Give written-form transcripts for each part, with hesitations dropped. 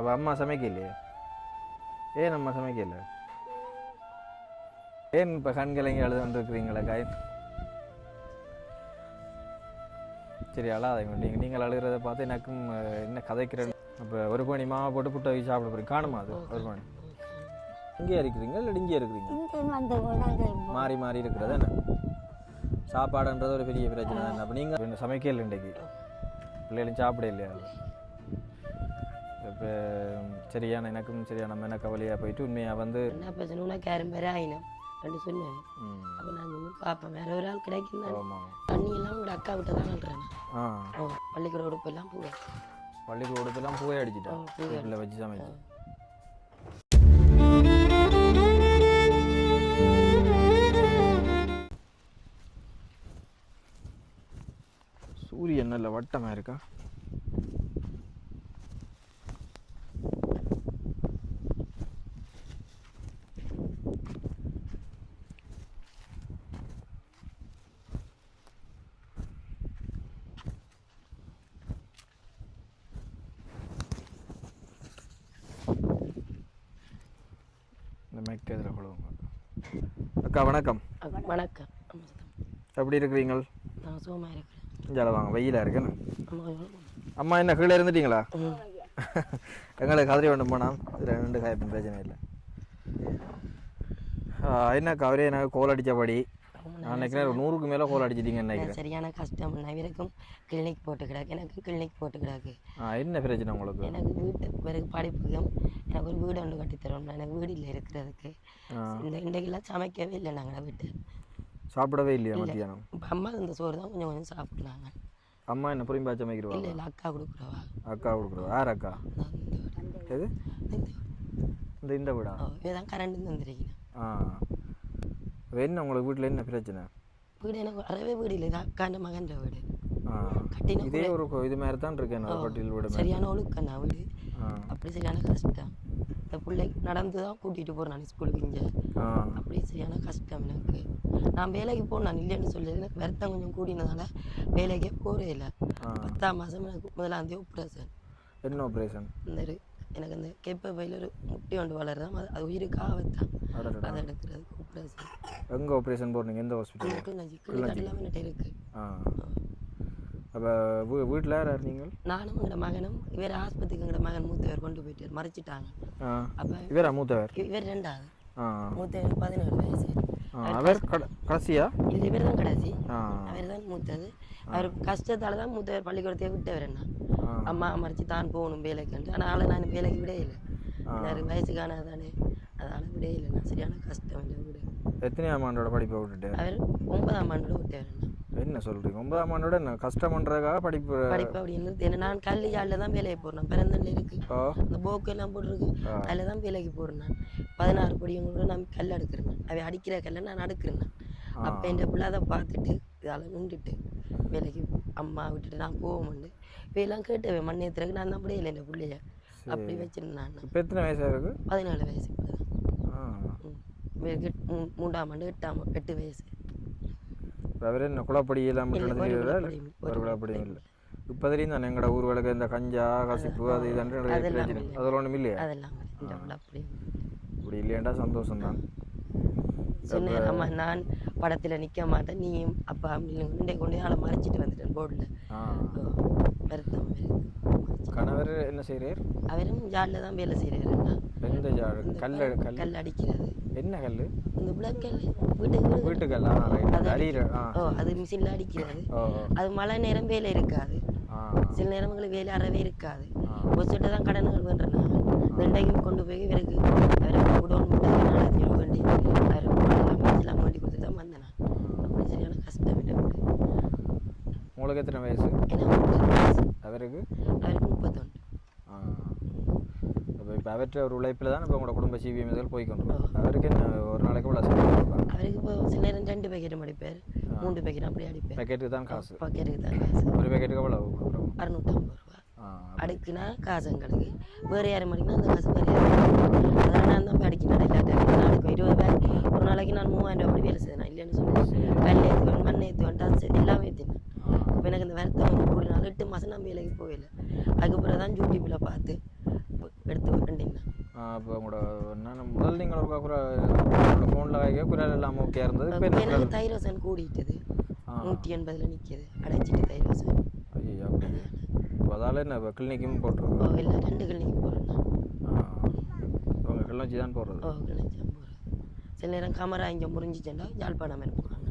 அப்போ அம்மா சமைக்கலையே? ஏன் அம்மா சமைக்கல? ஏன் இப்போ கண்கலங்கி அழுது வந்துருக்குறீங்களா காய்? சரி அழாதீங்க. நீங்கள் அழுகிறத பார்த்து எனக்கும் என்ன கதைக்கிறேன்னு. இப்போ ஒரு கோணி மாவை போட்டு புட்டை வச்சு சாப்பிட போகிறீங்க. காணுமா அது ஒரு கோணி? இங்கேயே இருக்கிறீங்க இல்லை இங்கேயே இருக்கிறீங்க? மாறி மாறி இருக்கிறது என்ன? சாப்பாடுன்றது ஒரு பெரிய பிரச்சனை தானே. அப்போ நீங்கள் சமைக்கல இன்றைக்கு பிள்ளைகளும் சாப்பிட இல்லையா? இப்போ சரியான எனக்கும் சரியான மன கவலையாக போயிட்டு உண்மையாக வந்து என்ன பிரச்சனை உனக்கு யாரும் பேர் ஆயினம் அப்படின்னு சொன்னேன். அப்போ நான் வந்து பார்ப்பேன் வேற ஒரு ஆள் கிடைக்கும். தண்ணி எல்லாம் உங்களோட அக்கா விட்டு தான் நல்றேன். பள்ளிக்கூட உடுப்பு எல்லாம் பூவை பள்ளிக்கூட உடுப்பெல்லாம் பூவை அடிச்சுட்டேன். வீட்டில் வச்சு சமைச்சு சூரியன் நல்ல வட்டமாக இருக்கா? இந்த மெக்கதில் கொள்ளுங்க. அக்கா வணக்கம். வணக்கம். எப்படி இருக்கிறீங்க? நான் சுகமாக இருக்கிறேன். ஜல வாங்க, வெயிலாக இருக்குன்னு. அம்மா என்ன கீழே இருந்துட்டீங்களா? எங்களுக்கு கதிரி ஒன்று போனால் ரெண்டு காய்ப்பு பிரச்சனை இல்லை. என்னக்கா அவரே எனக்கு கோல் அடித்தபடி நான் நினைக்கிறேன் 100க்கு மேலே கோல் அடிச்சிட்டிங்கன்னு நினைக்கிறேன். சரியான கஷ்டம். இவருக்கும் கிளினிக் போட்டு கிடாக்கு, எனக்கு கிளினிக் போட்டு கிடாக்கு. என்ன பிரச்சனை உங்களுக்கு? எனக்கு வீட்டு பிறகு படிப்புக்கும் எனக்கு ஒரு வீடு ஒன்று கட்டித்தரோம். எனக்கு வீடு இல்லை இருக்கிறதுக்கு. இந்த இன்றைக்கெல்லாம் சமைக்கவே இல்லை. நாங்கள் வீட்டு சாப்பிடவே இல்லையா மத்தியானம்? அம்மா இந்த சோறு தான் கொஞ்சம் கொஞ்சம் சாப்பிட்றாங்க. அம்மா என்ன புரியும்பா சமைக்கிறவா? இல்லை இல்லை, அக்கா கொடுக்குறவா. அக்கா கொடுக்குறவா? யார் அக்கா? எது இந்த வீடா? இதுதான் கரண்ட் தந்துருக்கீங்க. என்ன உங்களுக்கு வீட்டில் என்ன பிரச்சனை? வீடு எனக்கு அறவே வீடு இல்லை. இது அக்காண்ட மகன்ற வீடு. இதே ஒரு இது மாதிரி தான் இருக்கேன். பட்டியல் வீடு சரியான ஒழுக்கண்ணா வீடு. அப்படி சரியான கஷ்டம். இந்த பிள்ளை நடந்து தான் கூட்டிகிட்டு போகிறேன் நான் ஸ்கூலுக்கு. இங்கே அப்படி சரியான கஷ்டம் எனக்கு. நான் வேலைக்கு போனேன் இல்லைன்னு சொல்லி எனக்கு வருத்தம் கொஞ்சம் கூடினதால வேலைக்கே போகிறே இல்லை. 10ஆம் மாதம் எனக்கு 1ஆம் தேதி ஆப்ரேஷன். என்ன ஆப்ரேஷன்? இந்த எனக்கு அந்த கெப்ப பையில் ஒரு முட்டி ஒன்று வளருதான். அது உயிருக்கு ஆபத்தான். அதை எடுக்கிறதுக்கு ஆப்ரேஷன். எங்கே ஆப்ரேஷன் போடுறீங்க? எந்த ஹாஸ்பிட்டல்? கிளினிக் எல்லாமே என்கிட்ட இருக்குது. அப்போ வீட்டில் யார் நீங்கள்? நானும் எங்களோட மகனும். இவர் ஆஸ்பத்திரிக்கு எங்களோட மகன் மூத்தவர் கொண்டு போயிட்டு மறைச்சிட்டாங்க. அப்போ இவரா மூத்தவர்? இவர் 2ஆவது. மூத்தவர் 17 வயசு. அவர் கடைசியா? இல்லை, இவர் தான் கடைசி. அவர் தான் மூத்தது. அவர் கஷ்டத்தால் தான் மூத்தவர் பள்ளிக்கூடத்தையே விட்டவர். என்ன அம்மா மறைச்சி தான் போகணும் வேலைக்கு. ஆனால் நான் வேலைக்கு விட இல்லை. எனக்கு வயசுக்கான தானே, அதனால் விட இல்லை. நான் சரியான கஷ்டம் இல்லை விட. எத்தனையாம் ஆண்டோட படிப்பை விட்டுட்டு? அவர் 9ஆம் ஆண்டோட விட்டவர். என்ன சொல்கிறீங்க? 9ஆம் ஆண்டோட என்ன கஷ்டம் பண்ணுறதுக்காக படிப்பு அப்படி இருந்தது. ஏன்னா நான் கல்யாளில் தான் வேலைக்கு போடுறேன். பிறந்தல இருக்குது அந்த போக்கு எல்லாம் போட்டுருக்கு. அதில் தான் வேலைக்கு போடுறேன். நான் 16 படியவங்களோட நான் கல் அடுக்கிறேன். அவை அடிக்கிற கல்லை நான் அடுக்கிறேன். அப்போ என் பிள்ளை அதை பார்த்துட்டு இதால் நின்றுட்டு வேலைக்கு அம்மா விட்டுட்டு நான் போவோம்ண்டு இவையெல்லாம் கேட்டவே மண்ணேத்துறதுக்கு நான் தான் அப்படியே இல்லை என் பிள்ளைய அப்படி வச்சிருந்தேன். இப்போ எத்தனை வயசாக இருக்குது? 14 வயசு. இப்போ 3ஆம் ஆண்டு 8 வயசு. அவர் என்ன குளப்படி எல்லாம் ஒரு குளப்படியும் இல்லை. இப்போ தெரியும் தானே எங்களோட ஊர் வழக்கு இந்த கஞ்சா கசிப்பு அது இதுன்னு அதில் ஒன்றும் இல்லையா? அதெல்லாம் இப்படி இல்லையாண்டா சந்தோஷம் தான். சொன்னேன் அம்மா நான் படத்தில் நிற்க மாட்டேன், நீயும் அப்பா அப்படின்னு கொண்டு ஆளை மறைச்சிட்டு வந்துட்டேன் போர்டில். வருத்தம். கணவர் என்ன செய்கிறார்? அவரும் ஜாலில் தான் வேலை செய்கிறாருண்ணா. எந்த ஜாடு? கல் அடிக்கிறது. என்ன கல்? இந்த பிளக்கல் வீட்டுக்கல். அது மிஷினில் அடிக்கிறது. அது மழை நேரம் வேலை இருக்காது. சில நேரங்களுக்கு வேலை அறவே இருக்காது. ஒரு சிட்ட தான் கடன்கள் பண்ணுறேன். ரெண்டையும் கொண்டு போய் இவருக்கு உடம்பு முட்டை வேண்டி எல்லாம் வேண்டி கொடுத்து தான் வந்தேன். அப்படி சரியான கஷ்டம். உங்களுக்கு எத்தனை வயசு? அவருக்கு 31. இப்போ அவற்ற ஒரு உழைப்பில் தான் இப்போ உங்களோட குடும்ப சிவிஎம் இதில் போய்க்கொண்டு அவருக்கு என்ன ஒரு நாளைக்கு எவ்வளோ சம்பளம்? அவருக்கு இப்போ சில நேரம் 2 பேக்கெட் அடிப்பார், 3 பேக்கெட் அப்படி அடிப்பார். பேக்கெட்டுக்கு தான் காசு? பேக்கெட்டுக்கு தான் காசு. ஒரு பேக்கெட்டுக்கு எவ்வளோ கொடுக்குறோம்? 650 ரூபா. அடுக்குனா காசு எங்களுக்கு. வேறு யாரும் அடிக்கணும் அந்த காசு வேறு யாரும். அதனால் நான் தான் போய் அடிக்கணும். இல்லாட்ட அடுக்கும் 20 பேக் ஒரு நாளைக்கு நான் 3000 ரூபா அப்படி வேலை செய்தேன். இல்லைன்னு சொன்னேன். கல் ஏற்றுவேன், மண் ஏற்றுவேன், டச் எல்லாமே ஏற்றினேன். இப்போ எனக்கு இந்த வருத்தம் வந்து கூடினாலும் 8 மாதம் நான் வேலைக்கு போகலை. அதுக்கப்புறம் தான் யூடியூப்பில் பார்த்து எடுத்து வேண்டினா. இப்போ உங்களோட நான் முதல் நீங்கள் ஒரு உங்களோட ஃபோனில் வைக்க குரல் எல்லாம் ஓகே இருந்தது. இப்போ இப்போ எனக்கு தைரோசன் கூடிட்டது 180 நிற்கிது அடைச்சிட்டு தைரோசன். ஐயோ அப்படி அதால் என்ன இப்போ கிளினிக்கும் போட்டுருக்கோம்? ஓ இல்லை 2 கிளினிக் போகிறேன்னா. உங்கள் கிளிநொச்சி தான் போடுறது? ஓ கிளினிக் தான் போகிறேன். சில நேரம் கேமரா இங்கே முறிஞ்சிச்சேன்டா யாழ்ப்பாணம் அனுப்புவாங்க.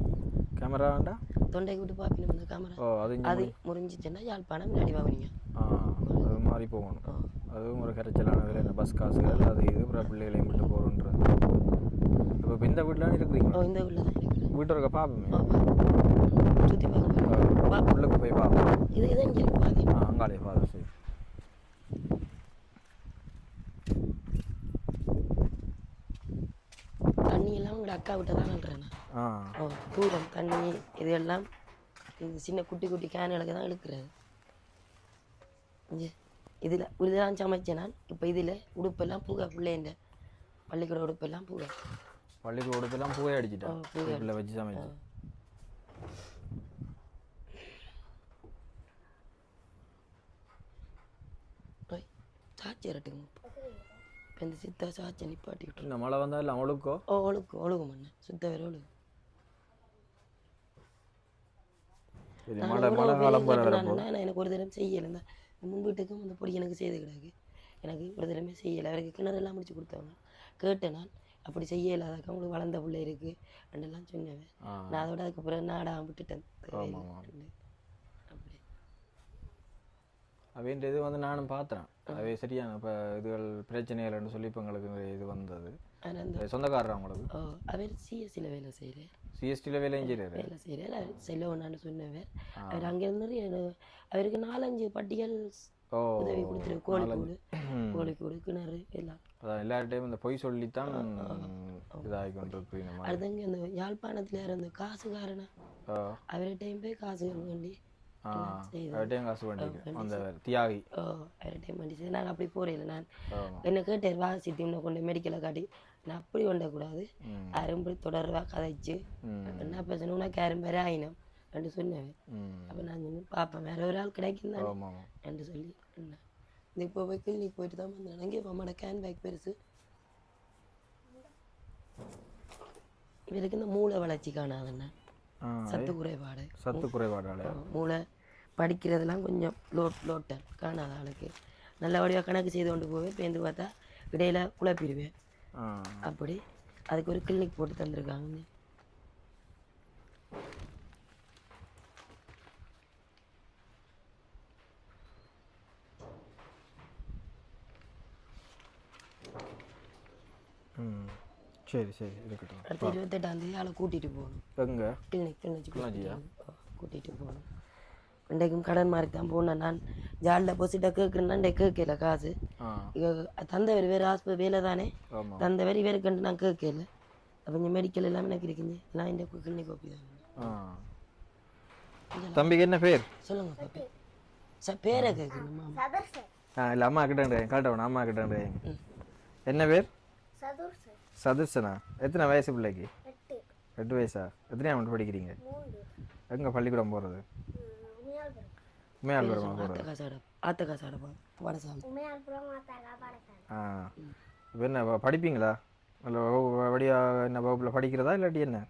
கேமரா வேண்டா தொண்டைக்கு விட்டு பார்க்கணும் அந்த கேமரா. ஓ அது முறிஞ்சிச்சேன்னா யாழ்ப்பாணம் இல்லாடி வாங்குவீங்க. அது மாதிரி போகணும். அதுவும் ஒரு கரைச்சலான வேலை. என்ன பஸ் காசுகள் அது இது அப்புறம் பிள்ளைகளையும் விட்டு போகிறோன்றது. இப்போ இந்த வீட்டில் இருக்கிறீங்க? ஓ இந்த வீட்டில் தான் இருக்கிறேன். வீட்டு இருக்க பார்ப்போமே சுற்றி பார்க்க உள்ளுக்கு போய் பார்ப்போம். இது இங்கே இருக்கு பாதி. அங்காலே பார்த்து சரி. தண்ணி எல்லாம் உங்களோட அக்கா விட்ட தான் நல்றேன். ஓ தூரம் தண்ணி இது எல்லாம் இந்த சின்ன குட்டி குட்டி கேனுகளுக்கு தான் இழுக்கிறது. இதில் இதெல்லாம் சமைச்சேன் நான். இப்போ இதில் உடுப்பெல்லாம் பூகை பிள்ளைண்ட பள்ளிக்கூட உடுப்பெல்லாம் பூகை. பள்ளிக்கூட உடுப்பெல்லாம் பூவை அடிச்சிட்டேன் பிள்ளை வச்சு சமைச்சு. சாச்சி இரட்டுங்க. இப்போ இந்த சித்தா சாச்சை நிப்பாட்டி விட்டுரு. இந்த மழை வந்தால் இல்லை ஒழுக்கோ? ஓ ஒழுகும் மண்ணு சுத்த வேற ஒழுகும். எனக்கு ஒரு தடவை செய்யலை. இந்த முன் வீட்டுக்கும் அந்த பொடி எனக்கு செய்து கிடக்கு. எனக்கு ஒரு தடவை செய்யலை. அவருக்கு கிணறெல்லாம் முடிச்சு கொடுத்தவங்க கேட்டேன் நான். அப்படி செய்ய இல்லாதக்கா உங்களுக்கு வளர்ந்த பிள்ளை இருக்குது ரெண்டெல்லாம் சொன்னேன். நான் அதோட அதுக்கப்புறம் நாடாக விட்டுட்டேன். அப்படி அப்படின்றது வந்து நானும் பார்த்தேன். அவை சரியான இப்போ இதுகள் பிரச்சனைகள்னு சொல்லி இப்போ எங்களுக்கு இது வந்தது. சொந்தக்காரர் அவங்களுக்கு அவர் சிஎஸ்சியில் வேலை செய்கிறார். சிஎஸ்டியில் வேலையும் செய்கிறார். வேலை செய்கிறார். அவர் செல்லவனான்னு சொன்னவர். அவர் அங்கேருந்து அவருக்கு 4-5 பட்டியல் உதவி கொடுத்துரு. கோழிக்கூடு கிணறு எல்லாம். அதான் எல்லார்டையும் இந்த பொய் சொல்லித்தான் இதாகி கொண்டிருக்கு. அதுதாங்க அந்த யாழ்ப்பாணத்தில் இருந்த காசுக்காரனா அவர்கிட்டையும் போய் காசு வேண்டி அவர்கிட்டையும் காசு வேண்டி அந்த தியாகி அவர்கிட்டையும் வேண்டி சரி. நாங்கள் அப்படி போகிறேன். நான் என்ன கேட்டார் வாசி திம்னை கொண்டு மெடிக்கலை காட்டி நான் அப்படி கொண்டக்கூடாது யாரும் இப்படி தொடர்வா கதைச்சு என்ன பேசணும்னா கேரும் வேற ஆயினம் என்று சொன்னேன். அப்போ நான் சொன்னேன் பார்ப்பேன் வேற ஒரு ஆள் கிடைக்கும் தான் என்று சொல்லி என்ன இந்த இப்போ போய் கிளினிக் போயிட்டு தான் வந்தேன். அங்கே அம்மாட கேன் பேக் பெருசு. இவருக்கு இந்த மூளை வளர்ச்சி காணாதுண்ணா. சத்து குறைபாடு மூளை படிக்கிறதெல்லாம் கொஞ்சம் லோட்டல் காணாத ஆளுக்கு. நல்ல வடிவாக கணக்கு செய்து கொண்டு போவேன். பேருந்து பார்த்தா இடையில குழப்பிடுவேன். அப்படி அதுக்கு ஒரு கிளினிக் போட்டு தந்திருக்காங்க. சரி சரி இருக்கட்டும். அடுத்த 28ஆம் தேதி ஆளை கூட்டிகிட்டு போகணும். எங்கே? கிளினிக் கூட்டிகிட்டு போகணும். இன்றைக்கும் கடன் மாதிரி தான் போனேன் நான். ஜாலில் பொசிட்டாக கேட்குறேன்னா கேட்கல காசு. தந்தவர் வேறு ஹாஸ்பிட்டல் வேலை தானே தந்தவர் இவருக்குன்ட்டு நான் கேட்கல. அப்போ இங்கே மெடிக்கல் எல்லாமே எனக்கு இருக்குங்க. நான் இந்த கிளினிக் கோப்பி தான். தம்பிக்கு என்ன பேர் சொல்லுங்க பாப்பா. பேரை கேட்கணுமா? இல்லை அம்மா கிட்டே கரெக்டாக அம்மா கிட்டே என்ன பேர்? சதுர்சனா. எத்தனை வயசு பிள்ளைக்கு? 8 வயசா? எத்தனை ஆண்டு படிக்கிறீங்க? எங்கே பள்ளிக்கூடம் போகிறது? உமையாள்புரமா போகிறது? இப்போ என்ன படிப்பீங்களா? நல்ல வடியா என்ன வகுப்பில் படிக்கிறதா இல்லாட்டி என்ன?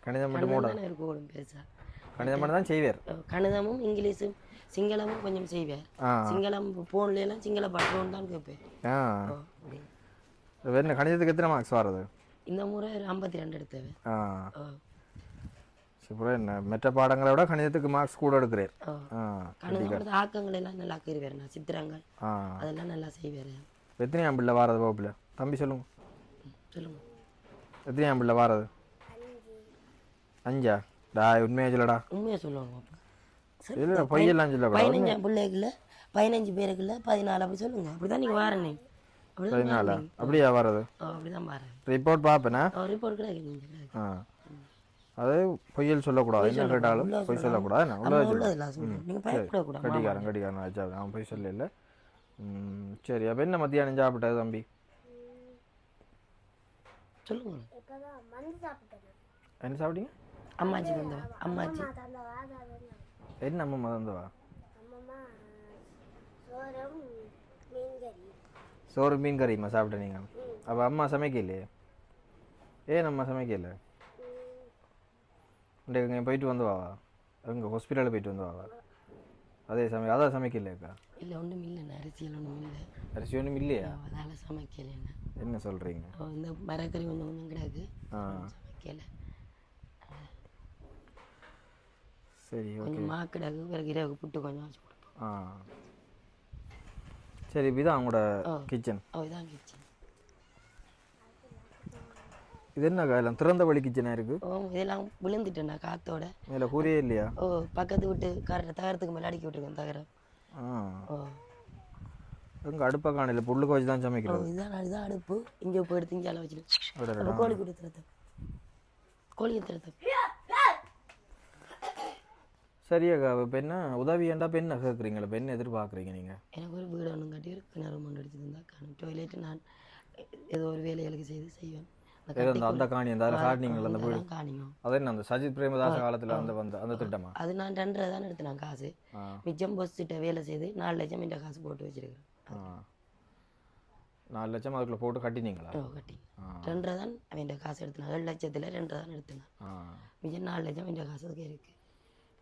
கணிதம் மட்டும் மூட கணிதம் மட்டும் தான் செய்வார். கணிதமும் இங்கிலீஷும் சிங்களமும் கொஞ்சம் செய்வார். சிங்களம் ஃபோன்ல எல்லாம் சிங்கள பாட்டு தான் கேட்பேன். என்ன கணிதத்துக்கு எத்தனை மார்க்ஸ் வர்றது? இந்த முறை 52 எடுத்தேன். அப்புறம் என்ன மற்ற பாடங்களை விட கணிதத்துக்கு மார்க்ஸ் கூட எடுக்கிறேன். கணிதம் ஆக்கங்கள் எல்லாம் நல்லா ஆக்கிடுவேன். நான் சித்திரங்கள் அதெல்லாம் நல்லா செய்வேன். எத்தனையாம் பிள்ளை வாரது வகுப்பில்? தம்பி சொல்லுங்க. எத்தனையாம் பிள்ளை வாரது? 5ஆ? டா உண்மையாக சொல்லடா. உண்மையாக சொல்லுவாங்க. இல்லை பொய்யெல்லாம் சொல்ல. 15 பிள்ளைக்குள்ள 15 பேருக்குள்ள 14 அப்படி சொல்லுங்க. அப்படிதான் நீங்கள் வாரனே. 14 அப்படியா வர்றது? அப்படிதான் வரேன். ரிப்போர்ட் பார்ப்பேனா? ரிப்போர்ட் கிடையாது. அது பொய்யல் சொல்லக்கூடாது. என்ன கேட்டாலும் பொய் சொல்லக்கூடாது. கடிகாரன் ஆச்சா அவன் பொய் சொல்ல இல்லை. சரி அப்போ என்ன மத்தியானம் சாப்பிட்டது தம்பி? சொல்லுங்க. என்ன சாப்பிட்டீங்க? அம்மாச்சி தந்தவா. அம்மாச்சி என்ன அம்மா தந்தவா? சோறு மீன் கறியுமா சாப்பிட்ட நீங்கள்? அப்போ அம்மா சமைக்கலையே? ஏன் அம்மா சமைக்கல? இன்றைக்கு இங்கே போயிட்டு வந்து வாவா? எங்கே ஹாஸ்பிட்டலில் போயிட்டு வந்து வாவா? அதான் சமைக்கலையாக்கா? இல்லை ஒன்றும் இல்லைண்ணா, அரிசியில் ஒன்றும் இல்லை. அரிசி ஒன்றும் இல்லையா? அதனால் சமைக்கலைண்ணா. என்ன சொல்கிறீங்க? இந்த மரக்கறி கொஞ்சம் கொஞ்சம் கிடக்கு, சமைக்கலை. சரி, ஓகே. கொஞ்சம் மாக்கிடாக்கு பிறகு இரவுக்கு புட்டு கொஞ்சம் வச்சு கொடுப்போம். சரி, இதுதான் அவங்களோட கிச்சன். இதான் கிச்சன். இது என்னக்கா எல்லாம் திறந்த வழி கிச்சனாக இருக்குது? இதெல்லாம் விழுந்துட்டேன்டா காத்தோட. மேலே கூரையே இல்லையா? பக்கத்து விட்டு தகரத்துக்கு மேலே அடுக்கி விட்டுருக்கேன் தகரம். எங்கள் அடுப்பை காணையில் புல்லுக்கு வச்சு தான் சமைக்கிறோம். இதுதான் அடுப்பு. இங்கே போய் எடுத்து இங்கே வச்சுட்டு கோழி கூட திறத்த கோழியை திறத்த. சரியாக்கா, இப்போ என்ன உதவி ஏண்டா இப்போ என்ன கேட்குறீங்களா? இப்போ என்ன எதிர்பார்க்குறீங்க நீங்கள்? எனக்கு ஒரு வீடு ஒன்றும் கட்டி கிணறு ஒன்று அடிச்சிருந்தா காணும். டாய்லெட்டு நான் ஏதோ ஒரு வேலைகளுக்கு செய்வேன். அந்த காணி அந்த அதில் காட்டினீங்களா அந்த வீடு? காணியும் அது என்ன அந்த சஜித் பிரேமதாச காலத்தில் அந்த திட்டமா? அது நான் 2.5 தான் எடுத்தேன் காசு. மிச்சம் பொஸ்கிட்ட வேலை செய்து 4 லட்சம் இந்த காசு போட்டு வச்சிருக்கிறேன். 4 லட்சம் அதுக்குள்ளே போட்டு கட்டினீங்களா? கட்டி 2.5 தான் அவன் காசு எடுத்தேன். 7 லட்சத்தில் 2 தான் எடுத்தேன். மிச்சம் 4 லட்சம் இந்த காசு அதுக்கு இருக்கு.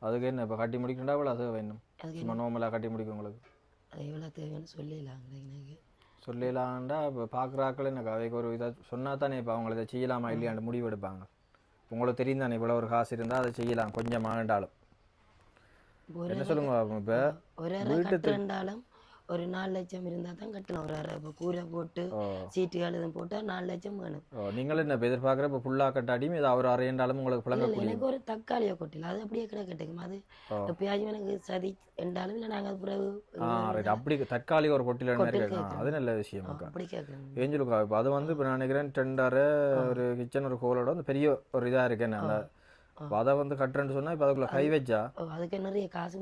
அதுக்கு என்ன இப்போ கட்டி முடிக்கண்டா அவ்வளோ அது வேணும்? சும்மா நோமலாக கட்டி முடிக்கும் உங்களுக்கு? அது எவ்வளோ தேவைன்னு சொல்லிடலாங்களே எனக்கு. சொல்லலாம்டா இப்போ பார்க்குறாக்கள் எனக்கு அவைக்கு ஒரு இதை சொன்னால் தானே இப்போ அவங்கள இதை செய்யலாமா இல்லையாண்டு முடிவு எடுப்பாங்க. உங்களுக்கு தெரியும் தானே இவ்வளோ ஒரு காசு இருந்தால் அதை செய்யலாம் கொஞ்சம் ஆண்டாலும். என்ன சொல்லுங்க, இப்போ ஒரு வீட்டு இருந்தாலும் ஒரு 4 லட்சம் இருந்தால் தான் கட்டணும். ஒரு அரை இப்போ கூரை போட்டு சீட்டு எழுதும் போட்டால் 4 லட்சம் வேணும். நீங்களும் என்ன இப்போ எதிர்பார்க்குற இப்போ ஃபுல்லாக கட்டாடியும் இது அவர் அறையண்டாலும் உங்களுக்கு பிள்ளைங்க? எனக்கு ஒரு தக்காளியை கொட்டில அது அப்படியே கிடக்கட்டுக்கும். அது எப்பயாச்சும் எனக்கு சதி என்றாலும் இல்லை நாங்கள் அது பிறகு அப்படி தக்காளி ஒரு கொட்டில அது நல்ல விஷயம். அப்படி கேட்குறேன் ஏஞ்சலுக்கா இப்போ அது வந்து இப்போ நான் நினைக்கிறேன் டெண்டரு ஒரு கிச்சன் ஒரு ஹோலோட வந்து பெரிய ஒரு இதாக இருக்கேன். அந்த அதை வந்து கட்டுறேன்னு சொன்னா இப்போ அதுக்குள்ள கை வச்சா அதுக்கு நிறைய காசு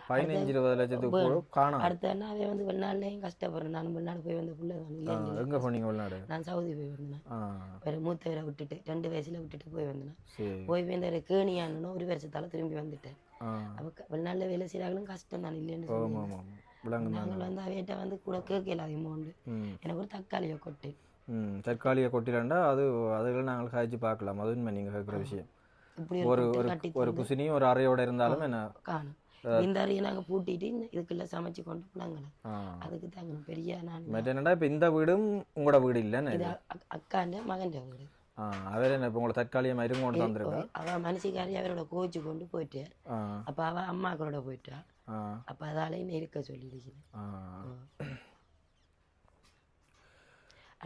15-20 லட்சத்துக்கு காணும். அடுத்த என்ன அவன் வந்து வெளிநாடுலையும் கஷ்டப்படுறேன். நான் வெளிநாடு போய் வந்த பிள்ளை தான். எங்கே போனீங்க வெளிநாடு? நான் சவுதி போய் வந்தேன். வேறு மூத்தவரை விட்டுட்டு 2 வயசுல விட்டுட்டு போய் வந்தேன். போய் இந்த கேணியானோ 1 வருஷத்தால திரும்பி வந்துட்டேன். அப்போ வெளிநாட்டில் வேலை செய்கிறாங்களும் கஷ்டம் தான் இல்லைன்னு நாங்கள் வந்து அவையிட்ட வந்து கூட கேட்கல அதிகமாக எனக்கு ஒரு தக்காளியை கொட்டு. தக்காளியை கொட்டிலண்டா அது அதுகளை நாங்கள் காய்ச்சி பார்க்கலாம். அது உண்மை நீங்கள் கேட்குற விஷயம். ஒரு குசினியும் ஒரு அறையோட இருந்தாலும் என்ன காணும். இந்த அறையை நாங்கள் பூட்டிட்டு இதுக்குள்ள சமைச்சு கொண்டு போனாங்களே அதுக்கு தாங்க பெரிய. நான் என்னடா இப்போ இந்த வீடும் உங்களோட வீடு இல்லைன்னு அக்காண்ட மகன் வீடு. அவர் என்ன இப்போ உங்களை தற்காலிக மருந்து கொண்டு வந்துருக்கா? அவள் மனுஷிக்காரி அவரோட கோச்சு கொண்டு போயிட்டார். அப்போ அவள் அம்மாக்களோட போயிட்டா. அப்போ அதால இன்னும் இருக்க சொல்லிடுச்சு.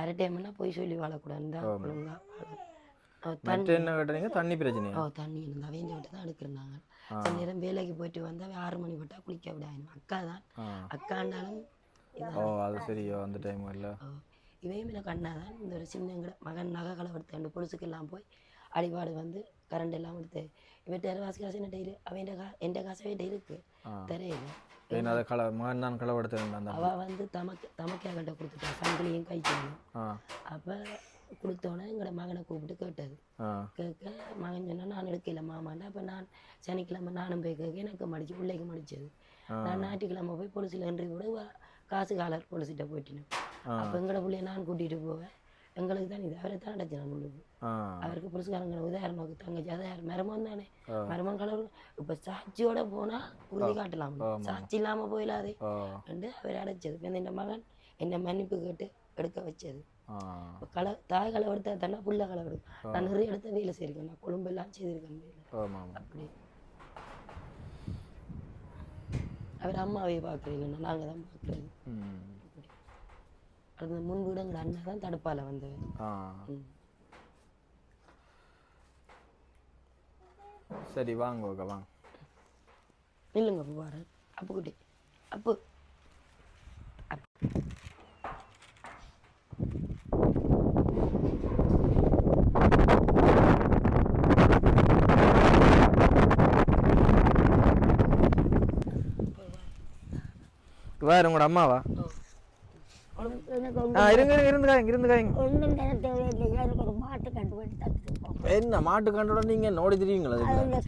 அரை டைம்னா போய் சொல்லி வாழக்கூடாதுன்னு தான் ஒழுங்கா என்ன கேட்டீங்க? தண்ணி பிரச்சனை? தண்ணி இருந்தா வேண்டிய விட்டு தான் எடுக்கிறாங்க. சில நேரம் வேலைக்கு போயிட்டு வந்தா 6 மணி விட்டா குளிக்க விடாது. அக்கா தான் அக்காண்டாலும் அது சரியோ அந்த டைம் இல்லை. இவையும் எனக்கு அண்ணா தான். இந்த ஒரு சின்ன மகன் நகை கலவரத்து 2 பொழுசுக்கு எல்லாம் போய் அடிபாடு வந்து கரண்ட் எல்லாம் எடுத்து இவன் வாசி காசு என்ன டெய்லி அவன் என் காசவே டெய்லிக்கு தெரியல. மகன் தான் களவெடுத்து அவள் வந்து தமக்கையாகிட்ட கொடுத்துட்டா சங்கிலியும் கைக்கணும். அப்போ கொடுத்தோன்னே எங்களோட மகனை கூப்பிட்டு கேட்டது. கேட்க மகன் சொன்னால் நான் எடுக்கல மாமாண்டா. அப்போ நான் சனிக்கிழமை நானும் போய் கேட்க எனக்கு மடிச்சு பிள்ளைக்கு மடிச்சது. நான் ஞாயிற்றுக்கிழமை போய் பொலிசில் என்ட்ரி கூட காசு காலர் பொலிசிட்ட போயிட்டேன். அப்போ எங்களோட பிள்ளைய நான் கூட்டிகிட்டு போவேன். எங்களுக்கு தான் இது அவரை தான் அடைச்சு நான் உள்ளது. அவருக்கு புரிசுக்காரங்க உதாரணக்கு தங்கச்சி அதான் மரமம் தானே மரமம் கலர். இப்போ சாட்சியோட போனால் உறுதி காட்டலாம். சாட்சி இல்லாமல் போயிடாதே என்று அவர் அடைச்சது. இப்போ இந்த மகன் என்னை மன்னிப்பு கேட்டு எடுக்க வச்சது. தாய் களவெடுத்தா தானே புள்ள களவெடுக்கும். நான் நிறைய இடத்த வேலை செய்யிருக்கேன். நான் கொழும்பெல்லாம் செய்திருக்கேன் வேலை. அப்படி அவர் அம்மாவே பார்க்குறீங்கன்னா நாங்கள் தான் பார்க்குறது. அது முன்பு எங்கள் அண்ணா தான் தடுப்பால வந்தவர். சரி வாங்க வாங்க இல்லைங்க அப்போ வரேன். அப்பு குட்டி அப்பு வேறு உங்களோட அம்மாவா? இருந்துக்காய்ங்க ஒன்றும் தேவையில்லையா எனக்கு ஒரு மாட்டு கண்டு பண்ணி தந்துருக்கோம். என்ன மாட்டு கண்டோட நீங்க நோடி தெரியுங்களா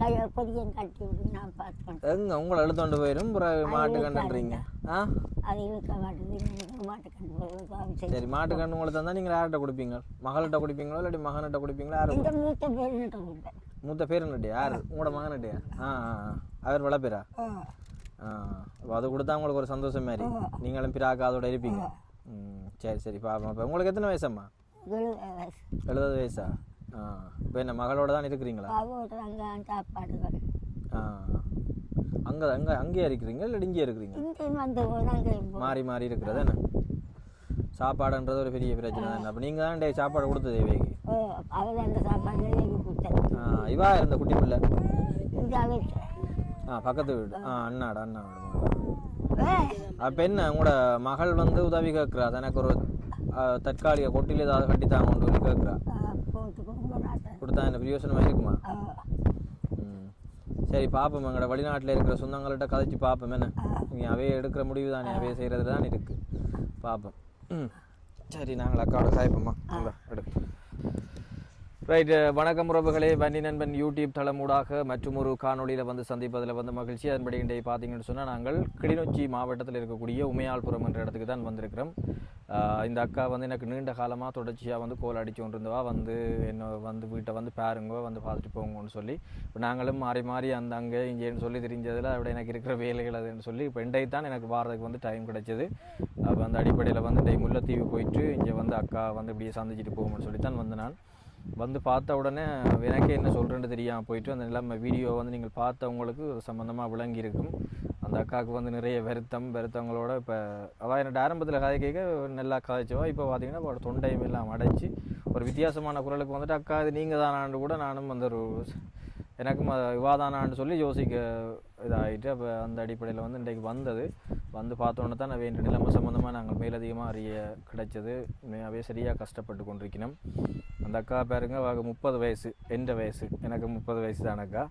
அதில் பொதியன் கட்டி விட்டு நான் பார்த்துக்கணும். எங்க உங்களை எழுத்தோண்டு போயிடும் மாட்டு கண்டுன்றீங்க. அது இழுக்க மாட்டேது மாட்டு கண்டு. சரி மாட்டு கண்டு உங்களை தந்தா நீங்க யார்கிட்ட கொடுப்பீங்க? மகள்கிட்ட கொடுப்பீங்களோ இல்லாட்டி மகன்கிட்ட கொடுப்பீங்களா? யாரும் இந்த மூத்த பேர் கொடுப்பேன். மூத்த பேர் நட்டியா? யார் உங்களோட மகன்ட்டியா? அவர் வளர்ப்பேரா? அது கொடுத்தா உங்களுக்கு ஒரு சந்தோஷம் மாதிரி நீங்களும் பிறாக்க அதோட இருப்பீங்க. சரி சரி பாப்போம். இப்போ உங்களுக்கு எத்தனை வயசம்மா? 70 வயசா? இப்போ என்ன மகளோட தான் இருக்கிறீங்களா? சாப்பாடுகள் அங்கே அங்கே அங்கேயே இருக்கிறீங்க இல்லை இங்கே இருக்கிறீங்க? மாறி மாறி இருக்கிறது என்ன? சாப்பாடுன்றது ஒரு பெரிய பிரச்சனை தானே. அப்போ நீங்கள் தான் சாப்பாடு கொடுத்தது வேகி? அந்த சாப்பாடு இவா இருந்த குட்டி பிள்ளை பக்கத்து வீடு அண்ணாடா அண்ணாவோட அப்போ என்ன உங்களோட மகள் வந்து உதவி கேட்குறா? எனக்கு ஒரு தற்காலிக கொட்டியில் ஏதாவது கட்டித்தாங்க கொண்டு வந்து கேட்குறா. கொடுத்தா என்ன பிரயோசனமாக இருக்குமா? சரி பார்ப்போம். எங்களோட வெளிநாட்டில் இருக்கிற சொந்தங்கள்கிட்ட கதைச்சி பார்ப்போம். என்ன நீங்கள் அவையே எடுக்கிற முடிவு தானே, அவையே செய்கிறது தான் இருக்குது. பார்ப்போம். சரி நாங்கள் அக்காவோட சாய்ப்போம்மா. எடுக்க ரைட்டு. வணக்கம் உறவுகளே, வன்னி நண்பன் யூடியூப் தளமூடாக மற்றும் ஒரு காணொலியில் வந்து சந்திப்பதில் வந்து மகிழ்ச்சி. அதன்படி இன்றைய பார்த்தீங்கன்னு சொன்னால் நாங்கள் கிளிநொச்சி மாவட்டத்தில் இருக்கக்கூடிய உமையாள்புரம் என்ற இடத்துக்கு தான் வந்திருக்கிறோம். இந்த அக்கா வந்து எனக்கு நீண்ட காலமாக தொடர்ச்சியாக வந்து கோல் அடித்து கொண்டிருந்தவா வந்து என்ன வந்து வீட்டை வந்து பாருங்க வந்து பார்த்துட்டு போங்கன்னு சொல்லி இப்போ நாங்களும் மாறி மாறி அந்த அங்கே இங்கேன்னு சொல்லி தெரிஞ்சதில் அப்படி எனக்கு இருக்கிற வேலைகள் அதுன்னு சொல்லி இப்போ இன்றைக்கு தான் எனக்கு வாரதுக்கு வந்து டைம் கிடைச்சது. அப்போ அந்த அடிப்படையில் வந்து இன்றைக்கு முல்லைத்தீவு போயிட்டு இங்கே வந்து அக்கா வந்து இப்படியே சந்திச்சுட்டு போகும்னு சொல்லி தான் வந்து நான் வந்து பார்த்த உடனே எனக்கே என்ன சொல்கிறேன்னு தெரியாமல் போயிட்டு அந்த நிலைமை வீடியோ வந்து நீங்கள் பார்த்தவங்களுக்கு சம்மந்தமாக விளங்கி இருக்கும். அந்த அக்காவுக்கு வந்து நிறைய வருத்தங்களோட இப்போ அவள் என்னோட ஆரம்பத்தில் கதை கேட்க நல்லா கதைச்சவா. இப்போ பார்த்தீங்கன்னா அவளோட தொண்டையும் எல்லாம் அடைச்சி ஒரு வித்தியாசமான குரலுக்கு வந்துட்டு அக்கா இது நீங்கள் தானான்னு கூட நானும் வந்து ஒரு எனக்கும் விவாதானான்னு சொல்லி யோசிக்க இதாகிட்டு அப்போ அந்த அடிப்படையில் வந்து இன்றைக்கு வந்து பார்த்தோன்னே தான் நான் வேண்டிய நிலைமை சம்மந்தமாக நாங்கள் மேலதிகமாக அறிய கிடைச்சது. உண்மையாகவே சரியாக கஷ்டப்பட்டு கொண்டிருக்கணும். அந்த அக்கா பாருங்க அவள் 30 வயசு, எந்த வயசு எனக்கு 30 வயசு தான் அக்கா.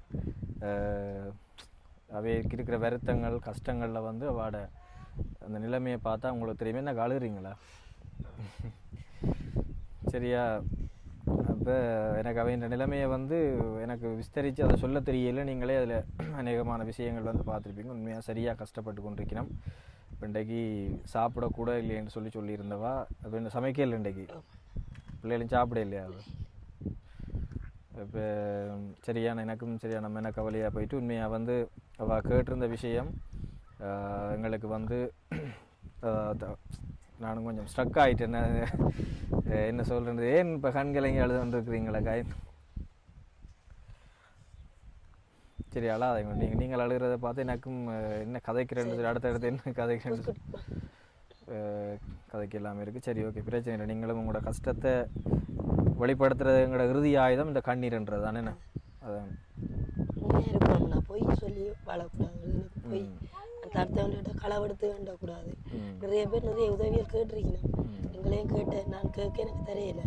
அவைக்கு இருக்கிற வருத்தங்கள் கஷ்டங்களில் வந்து அவளோட அந்த நிலைமையை பார்த்தா உங்களுக்கு தெரியுமே. என்ன அழுகிறீங்களா? சரியா? அப்போ எனக்கு அவைன்ற நிலைமையை வந்து எனக்கு விஸ்தரித்து அதை சொல்ல தெரியல. நீங்களே அதில் அநேகமான விஷயங்கள் வந்து பார்த்துருப்பீங்க. உண்மையாக சரியாக கஷ்டப்பட்டு கொண்டிருக்கணும். இப்போ இன்றைக்கு சாப்பிடக்கூட இல்லைன்னு சொல்லியிருந்தவா. அப்போ இந்த சமைக்கல இன்றைக்கு பிள்ளைகளும் சாப்பிட இல்லையா? அது இப்போ சரியான எனக்கும் சரியான மன கவலையாக போயிட்டு உண்மையாக வந்து அவள் கேட்டிருந்த விஷயம் எங்களுக்கு வந்து நானும் கொஞ்சம் ஸ்ட்ரக் ஆகிட்டேன். என்ன சொல்கிறது, ஏன் இப்போ கண்கலங்கி அழுதுன்ட்ருக்குறீங்களா காய்? சரி அழாதீங்க. நீங்கள் அழுகிறத பார்த்து எனக்கும் என்ன கதைக்கிறேன்னு அடுத்தடுத்து என்ன கதைக்கிறேன்னு கதைக்கு எல்லாமே இருக்குது. சரி ஓகே, பிரச்சனை இல்லை. நீங்களும் உங்களோட கஷ்டத்தை வெளிப்படுத்துறது எங்களோட இறுதி ஆயுதம் இந்த கண்ணீர்ன்றது தானே. என்ன அதான் இருக்கணும்னா பொய் சொல்லி வாழக்கூடாது. பொய் அடுத்தவன்கிட்ட களவெடுத்து வேண்டக்கூடாது. நிறைய பேர் நிறைய உதவிகள் கேட்டிருக்கணும். எங்களையும் கேட்டேன். நான் கேட்க எனக்கு தெரியல.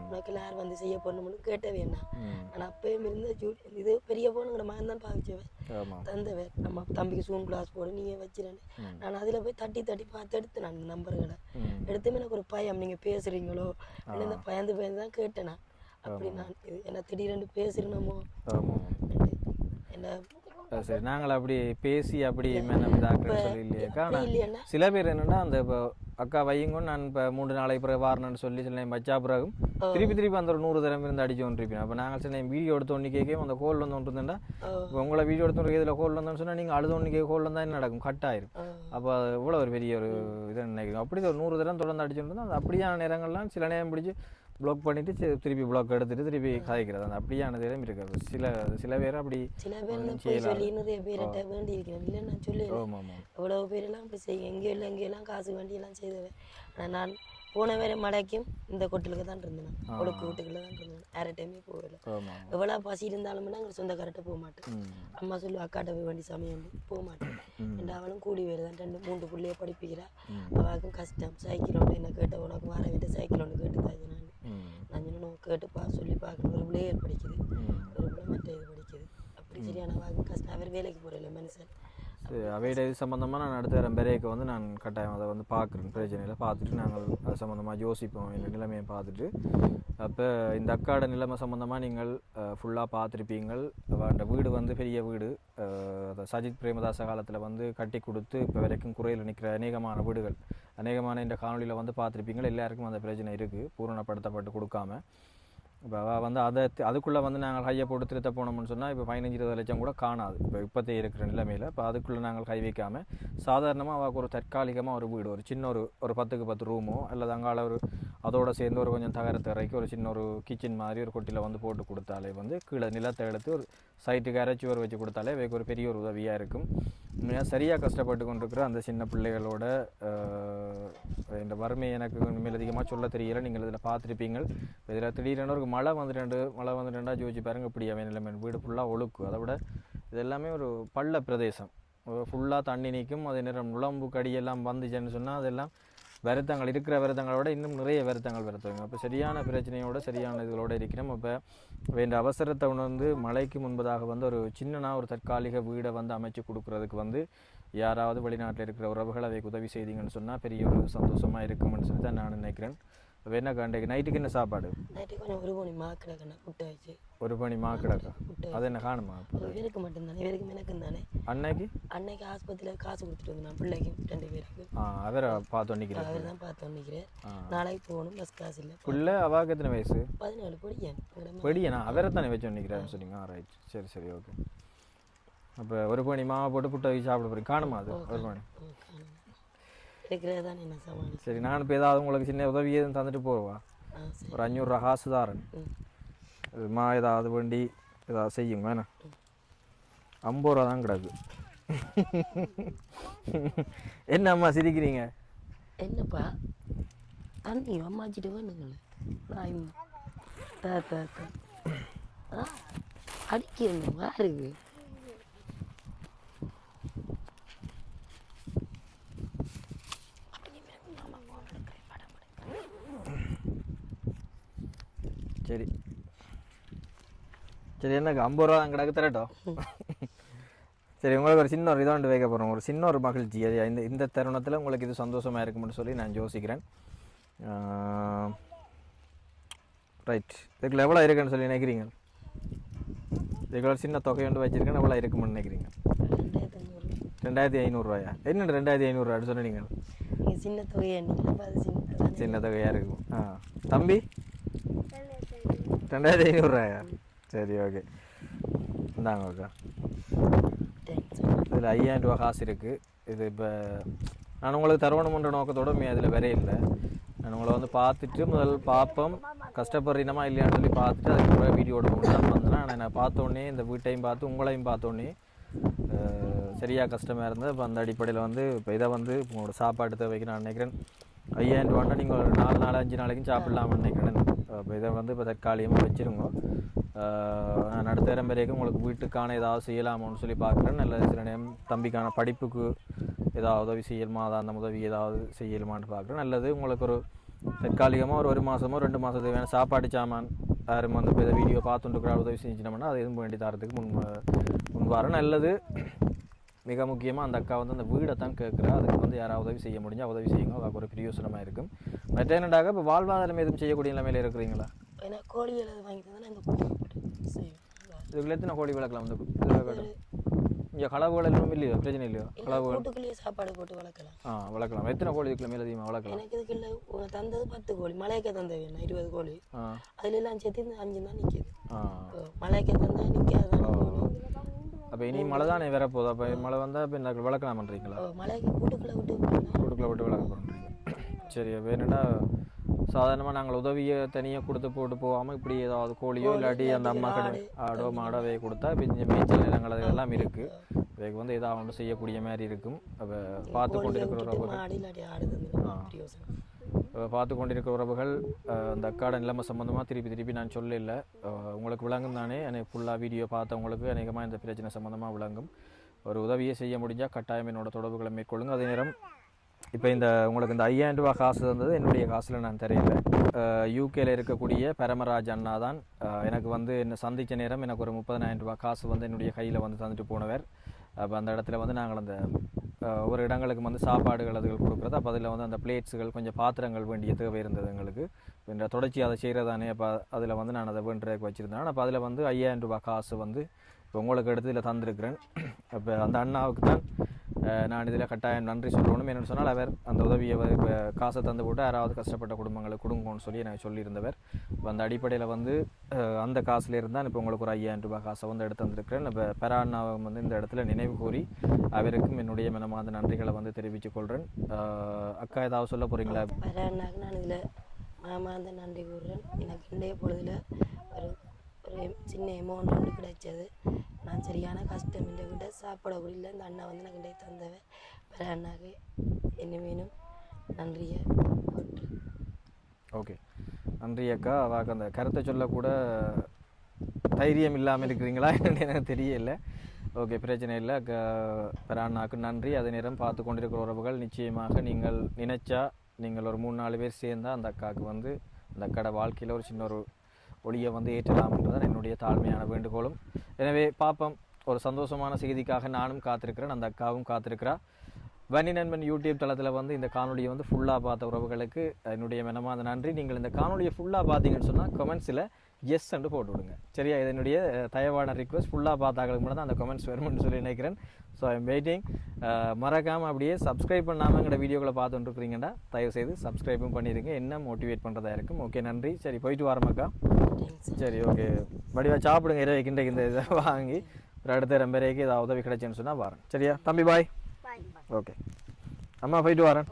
உனக்கு யார் வந்து செய்ய போடணும்னு கேட்ட வேணாம். ஆனால் அப்பயும் இருந்த இது பெரிய போனுங்கிற மாதிரி தான் பாவிச்சவன் தந்தவன். நம்ம தம்பிக்கு சூன் கிளாஸ் போடு நீங்கள் வச்சிருன்னு நான் அதில் போய் தட்டி பார்த்து எடுத்தேன். நான் நம்பர்களை எடுத்துமே எனக்கு ஒரு பயம். நீங்கள் பேசுகிறீங்களோ இந்த பயந்து தான் கேட்டேன் நான். அப்படி நான் என்ன திடீரென்று பேசுகிறேனமோ என்ன. சரி நாங்கள் அப்படி பேசி அப்படி மேனதாக்குன்னு சொல்லி இல்லையாக்கா. ஆனால் சில பேர் என்னென்னா அந்த இப்போ அக்கா வையுங்கன்னு நான் இப்போ 3 நாளைக்கு பிறகு வாரணுன்னு சொல்லி சில நேரம் வச்சா பிறகும் திருப்பி அந்த ஒரு 100 தரம் இருந்து அடிச்சு கொண்டிருப்பேன். அப்போ நாங்கள் சில நேரம் வீடியோ எடுத்து ஒன்று கேட்கும் அந்த கோல் வந்து ஒன்று இருந்தேன்டா இப்போ உங்களை வீடியோ எடுத்து இதில் கோல் வந்தோன்னு சொன்னால் நீங்கள் அழுது ஒன்று கோல் வந்தால் என்ன நடக்கும்? கட் ஆயிரும். அப்போ அது இவ்வளோ ஒரு பெரிய ஒரு இதை நினைக்கிறோம். அப்படி ஒரு 100 தரம் தொடர்ந்து அடிச்சுட்டு இருந்தால் அந்த அப்படியான நேரங்கள்லாம் சில நேரம் பிடிச்சி ப்ளாக் பண்ணிட்டு திருப்பி ப்ளாக் எடுத்துட்டு திருப்பி கதைக்கிறது. அந்த அப்படியான நேரம் இருக்காது. சில பேர் அப்படி சொல்லி நிறைய பேர்கிட்ட வேண்டி இருக்கிறேன். இல்லை நான் சொல்லி எவ்வளவு பேரெல்லாம் அப்படி செய்ய எங்கேயெல்லாம் காசு வேண்டி எல்லாம் செய்தவேன். ஆனால் நான் போன வேற மழைக்கும் இந்த கொட்டிலுக்கு தான் இருந்தேன். ஒழுக்கு வீட்டுக்குள்ள தான் இருந்தேன். வேற டைமே போகல. எவ்வளோ பசி இருந்தாலும் நாங்கள் சொந்தக்காரட்ட போக மாட்டேன். அம்மா சொல்லி அக்காட்ட போய் வேண்டி சமையல் போக மாட்டேன். என் அவளும் கூலி வேறு தான் 2-3 பிள்ளைய படிப்பிக்கிறா. அவளுக்கும் கஷ்டம். சைக்கிள் ஒன்று என்ன கேட்ட உனக்கு வார வீட்டை சைக்கிள் ஒன்று கேட்டு தாங்க நான் இன்னும் கேட்டுப்பா சொல்லி பார்க்கணும். ஒரு பிள்ளையர் படிக்குது, ஒரு பிள்ளை மற்ற இது படிக்குது. அப்படி சரியான வாங்க கஷ்டம். அவர் வேலைக்கு போகிறதில்ல மனுஷன். சரி அவையோட இது சம்மந்தமாக நான் அடுத்த வர பிறகு வந்து நான் கட்டாயம் அதை வந்து பார்க்குறேன், பிரச்சனையில் பார்த்துட்டு நாங்கள் அது சம்மந்தமாக யோசிப்போம் இந்த நிலைமையை பார்த்துட்டு. அப்போ இந்த அக்காட நிலைமை சம்மந்தமாக நீங்கள் ஃபுல்லாக பார்த்துருப்பீங்கள். அந்த வீடு வந்து பெரிய வீடு, அதை சஜித் பிரேமதாச காலத்தில் வந்து கட்டி கொடுத்து இப்போ வரைக்கும் குறையில் நிற்கிற அநேகமான வீடுகள், அநேகமான இந்த காணொலியில் வந்து பார்த்துருப்பீங்கள். எல்லாருக்கும் அந்த பிரச்சனை இருக்குது, பூரணப்படுத்தப்பட்டு கொடுக்காம. இப்போ வந்து அதுக்குள்ளே வந்து நாங்கள் கையை போட்டு திருத்த போனோம்னு சொன்னால் இப்போ 15-20 லட்சம் கூட காணாது இப்போத்தே இருக்கிற நிலைமையில். இப்போ அதுக்குள்ளே நாங்கள் கை வைக்காமல் சாதாரணமாக அவளுக்கு ஒரு தற்காலிகமாக ஒரு வீடு, ஒரு சின்ன ஒரு 10க்கு 10 ரூமோ அல்லது அங்கால ஒரு அதோடு சேர்ந்து ஒரு கொஞ்சம் தகரத்தரைக்கு ஒரு சின்ன ஒரு கிச்சன் மாதிரி ஒரு கொட்டியில் வந்து போட்டு கொடுத்தாலே வந்து கீழே நிலத்தை எடுத்து ஒரு சைட்டுக்கு அரைச்சுவர் வச்சு கொடுத்தாலே அவைக்கு ஒரு பெரிய ஒரு உதவியாக இருக்கும். உண்மையாக சரியாக கஷ்டப்பட்டு கொண்டிருக்கிற அந்த சின்ன பிள்ளைகளோட இந்த வறுமை எனக்கு மேலதிகமாக சொல்ல தெரியலை. நீங்கள் இதில் பார்த்துருப்பீங்கள். இதில் திடீரென ஒரு மழை வந்துட்டா ஜோதிச்சு பாருங்க இப்படி அவன் நிலைமை. வீடு ஃபுல்லாக ஒழுக்கு, அதை விட இது எல்லாமே ஒரு பள்ள பிரதேசம், ஃபுல்லாக தண்ணி நிற்கும். அதே நேரம் நுழம்பு கடியெல்லாம் வந்துச்சுன்னு சொன்னால் அதெல்லாம் வருத்தங்கள் இருக்கிற வருத்தங்களோட இன்னும் நிறைய வருத்தங்கள் வருத்துவாங்க. அப்போ சரியான பிரச்சனையோட சரியான இதுகளோடு இருக்கிறோம். அப்போ வேண்ட அவசரத்தை உணர்ந்து மழைக்கு முன்பதாக வந்து ஒரு சின்னனா ஒரு தற்காலிக வீடை வந்து அமைச்சு கொடுக்குறதுக்கு வந்து யாராவது வெளிநாட்டில் இருக்கிற உறவுகள் அவைக்கு உதவி செய்தீங்கன்னு சொன்னால் பெரிய ஒரு சந்தோஷமாக இருக்கும்னு சொல்லி தான் நான் நினைக்கிறேன். என்ன கண்டைக்கு நைட்டுக்கு என்ன சாப்பாடு? நைட்டுக்கு கொஞ்சம் ஒரு பணி மாக்கிடக்கண்ணா குட்டை வச்சு. ஒரு பணி மாக்கிடக்கா? அது என்ன காணுமா? இவருக்கு மட்டும்தானே, இவருக்கு எனக்கும் தானே. அன்னைக்கு ஆஸ்பத்திரியில் காசு கொடுத்துட்டு வந்தேன் பிள்ளைக்கு 2 பேருக்கு. அவரை பார்த்து நிற்கிறேன். அவர் தான் பார்த்து நிற்கிறேன். நாளைக்கு போகணும், பஸ் காசு இல்லை. பிள்ளை அவாக்கு எத்தனை வயசு? 14 படிக்கேன். படியனா? அவரை தானே வச்சு நிற்கிறேன்னு சொன்னீங்க. ரைட், சரி ஓகே. அப்போ ஒரு பணி மாவை போட்டு புட்டை வச்சு சாப்பிட போகிறீங்க, காணுமா? அது ஒரு பணி சரி. நான் இப்போ ஏதாவது உங்களுக்கு சின்ன உதவி எதுவும் தந்துட்டு போவா? ஒரு 500 ரூபா காசு தாரன். மா ஏதாவது வேண்டி ஏதாவது செய்யுங்க வேணா. 50 ரூபா தான் கிடக்கு. என்ன அம்மா சிரிக்கிறீங்க? என்னப்பா தண்ணி அம்மாச்சிட்டு வேணுங்களே. அடிக்கணும் யாருக்கு? சரி எனக்கு 50 ரூபா தான் கிடக்கு தரட்டும். சரி உங்களுக்கு ஒரு சின்ன ஒரு இதாண்டு வைக்க போகிறோம், ஒரு சின்ன ஒரு மகிழ்ச்சி. அது இந்த தருணத்தில் உங்களுக்கு இது சந்தோஷமாக இருக்கும்னு சொல்லி நான் யோசிக்கிறேன். ரைட், இதுக்குள்ள எவ்வளோ இருக்குன்னு சொல்லி நினைக்கிறீங்க? இதுக்குள்ள சின்ன தொகை ஒன்று வச்சுருக்கேன், எவ்வளோ இருக்குமென்னு நினைக்கிறீங்க? 2500 ரூபாயா? என்ன 2500 ரூபான்னு சொன்னீங்க? சின்ன தொகையாக இருக்கும். தம்பி 2500 ரூபாயா? சரி ஓகே, இந்தாங்க ஓகே. இதில் 5000 ரூபா காசு இருக்குது. இது இப்போ நான் உங்களுக்கு தருவணுன்ற நோக்கத்தோடு அதில் வரையில்லை. நான் உங்களை வந்து பார்த்துட்டு முதல் பார்ப்போம், கஷ்டப்படுறீனமா இல்லையான்னு சொல்லி பார்த்துட்டு அதுக்கு வீடியோட முடிஞ்சால் வந்தேன்னா நான் பார்த்தோன்னே இந்த வீட்டையும் பார்த்து உங்களையும் பார்த்தோன்னே சரியாக கஷ்டமாக இருந்தது. இப்போ அந்த அடிப்படையில் வந்து இப்போ இதை வந்து உங்களோட சாப்பாடு தேவைக்கு நான் நினைக்கிறேன் 5000 ரூபான்னா நீங்கள் ஒரு 4 நாள் 5 நாளைக்கும் சாப்பிடலாம்னு நினைக்கிறேன். இப்போ இதை வந்து இப்போ தற்காலிகமாக வச்சுருங்க. நான் அடுத்த நேரம் வரைக்கும் உங்களுக்கு வீட்டுக்கான ஏதாவது செய்யலாமான்னு சொல்லி பார்க்குறேன். நல்ல சில நேரம் தம்பிக்கான படிப்புக்கு ஏதாவது உதவி செய்யலுமா, அந்த உதவி ஏதாவது செய்யலுமான்னு பார்க்குறேன். நல்லது உங்களுக்கு ஒரு தற்காலிகமாக ஒரு மாதமோ 2 மாதத்துக்கு வேணும் சாப்பாடு சாமான் யாரும் வந்து இப்போ இதை வீடியோ பார்த்துட்டு உதவி செஞ்சினோம்னா அது எதுவும் வேண்டி தரத்துக்கு முன்வாரம். நல்லது. மிக முக்கியமாக அந்த அக்கா வந்து அந்த வீடை தான் கேட்குறா. அதுக்கு வந்து யாராவது உதவி செய்ய முடிஞ்சால் உதவி செய்யுங்க, அதுக்கு ஒரு பிரயோசனமாக இருக்கும். மற்ற என்னடாக இப்போ வாழ்வாதாரம் எதுவும் செய்யக்கூடிய நிலைமையில் இருக்கிறீங்களா? கோழி வாங்கி தான் இதுக்குள்ள எத்தனை கோழி வளர்க்கலாம்? வந்து இங்கே களவுகள் எல்லாம் இல்லையோ? பிரச்சனை இல்லையோ? களவுகள் சாப்பாடு போட்டு வளர்க்கலாம். வளர்க்கலாம். எத்தனை கோழி இதுக்குள்ள மேலே அதிகமாக வளர்க்கலாம்? எனக்கு இதுக்குள்ள தந்தது 10 கோழி. மலைக்கே தந்தது 20 கோழி. அதுல எல்லாம் சேர்த்து 5 தான் நிற்கிது. மலைக்கே தந்தா நிற்காது. அப்போ இனி மழை தானே வேற போகுது. அப்போ மழை வந்தால் இப்போ இந்த வளர்க்கலாம் பண்ணுறீங்களா? மலைக்கு கூட்டுக்குள்ளே விட்டு வளர்க்க பண்ணுறீங்க. சரி, வேணுன்னா சாதாரணமாக நாங்கள் உதவியை தனியாக கொடுத்து போட்டு போகாமல் இப்படி ஏதாவது கோழியோ இல்லாட்டி அந்த அம்மா கடை ஆடோ மாடோவே கொடுத்தா இப்போ இந்த மேய்ச்சல் நிலங்கள் அதெல்லாம் இருக்குது. இதுக்கு வந்து ஏதாவது ஒன்று செய்யக்கூடிய மாதிரி இருக்கும். அப்போ பார்த்து கொண்டிருக்கிற உறவுகள் அந்த அக்காட நிலைமை சம்மந்தமாக திருப்பி நான் சொல்லலை. உங்களுக்கு விளங்கும் தானே, எனக்கு ஃபுல்லாக வீடியோ பார்த்தவங்களுக்கு அநேகமாக இந்த பிரச்சனை சம்மந்தமாக விளங்கும். ஒரு உதவியை செய்ய முடிஞ்சால் கட்டாயம் என்னோட தொடர்புகளை மேற்கொள்ளுங்க. அதே நேரம் இப்போ உங்களுக்கு இந்த 5000 ரூபா காசு தந்தது என்னுடைய காசில் நான் தெரியல. யூகேல இருக்கக்கூடிய பரமராஜ் அண்ணா தான் எனக்கு வந்து என்னை சந்தித்த நேரம் எனக்கு ஒரு 30,000 ரூபா காசு வந்து என்னுடைய கையில் வந்து தந்துட்டு போனவர். அப்போ அந்த இடத்துல வந்து நாங்கள் அந்த ஒரு இடங்களுக்கு வந்து சாப்பாடுகள் அதுகள் கொடுக்குறது. அப்போ அதில் வந்து அந்த பிளேட்ஸுகள் கொஞ்சம் பாத்திரங்கள் வேண்டிய தேவை இருந்தது எங்களுக்கு. இந்த தொடர்ச்சி அதை செய்கிறதானே. அப்போ அதில் வந்து நான் அதை வேண்டுறதுக்கு வச்சுருந்தேன். அப்போ அதில் வந்து 5000 ரூபாய் காசு வந்து இப்போ உங்களுக்கு எடுத்து இதில் தந்திருக்கிறேன். அப்போ அந்த அண்ணாவுக்கு தான் நான் இதில் கட்டாயம் நன்றி சொல்லணும். என்னென்னு சொன்னால் அவர் அந்த உதவியை இப்போ காசை தந்து போட்டு யாராவது கஷ்டப்பட்ட குடும்பங்களுக்கு கொடுங்கன்னு சொல்லி எனக்கு சொல்லியிருந்தவர். இப்போ அந்த அடிப்படையில் வந்து அந்த காசுல இருந்தால் இப்போ உங்களுக்கு ஒரு 5000 ரூபாய் காசை வந்து எடுத்து வந்திருக்கிறேன். இப்போ பெரா அண்ணாவை வந்து இந்த இடத்துல நினைவு கூறி அவருக்கும் என்னுடைய மனமார்ந்த நன்றிகளை வந்து தெரிவித்துக் கொள்கிறேன். அக்கா ஏதாவது சொல்ல போகிறீங்களா? பெரா அண்ணாக்கு நான் இதில் மனமார்ந்த நன்றி கூறுறேன். எனக்கு இன்றைய பொழுதில் ஒரு சின்ன அமௌண்ட் ஒன்று கிடைச்சது. நான் சரியான கஷ்டம் இந்த விட சாப்பிட கூட இல்லை. இந்த அண்ணா வந்து எனக்கு இன்றைய தந்தவர். பெரா அண்ணாக்கு இனிமேலும் நன்றியை போட்டு. ஓகே, நன்றி அக்கா. அவாக்கு அந்த கருத்தை சொல்லக்கூட தைரியம் இல்லாமல் இருக்கிறீங்களா என்னன்னு எனக்கு தெரியல. ஓகே, பிரச்சனை இல்லை அக்கா. பெரா அண்ணாக்கு நன்றி. அதே நேரம் பார்த்து கொண்டிருக்கிற உறவுகள் நிச்சயமாக நீங்கள் நினைச்சா நீங்கள் ஒரு 3-4 பேர் சேர்ந்தால் அந்த அக்காவுக்கு வந்து அந்த அக்காட வாழ்க்கையில் ஒரு சின்ன ஒரு ஒளியை வந்து ஏற்றலாம்ன்றதான் என்னுடைய தாழ்மையான வேண்டுகோளும். எனவே பாப்பம், ஒரு சந்தோஷமான செய்திக்காக நானும் காத்திருக்கிறேன், அந்த அக்காவும் காத்திருக்கிறா. வன்னி நண்பன் யூடியூப் தளத்தில் வந்து இந்த காணொலியை வந்து ஃபுல்லாக பார்த்த உறவுகளுக்கு என்னுடைய மனமார்ந்த நன்றி. நீங்கள் இந்த காணொலியை ஃபுல்லாக பார்த்தீங்கன்னு சொன்னால் கமெண்ட்ஸில் எஸ் என்று போட்டு விடுங்க. சரியா? இதனுடைய தயவான ரிக்வஸ்ட். ஃபுல்லாக பார்த்தாங்களுக்கு மட்டும் தான் அந்த கமெண்ட்ஸ் வரும்னு சொல்லி நினைக்கிறேன். So I am waiting. மறக்காமல் அப்படியே சப்ஸ்கிரைப் பண்ணாமல் எங்களோட வீடியோக்களை பார்த்துட்டு இருக்கிறீங்கன்னா தயவுசெய்து சப்ஸ்கிரைபும் பண்ணிடுங்க. என்ன மோட்டிவேட் பண்ணுறதா இருக்கும். ஓகே, நன்றி. சரி, போயிட்டு வரமாக்கா. சரி, ஓகே. வடிவா சாப்பிடுங்க. இரவைக்கு இந்த இதை வாங்கி ஒரு அடுத்த ரெம்பரைக்கு ஏதாவது உதவி கிடைச்சேன்னு சொன்னால் வரேன். சரியா தம்பி? பாய். ஓகே அம்மா, போயிட்டு வரேன்.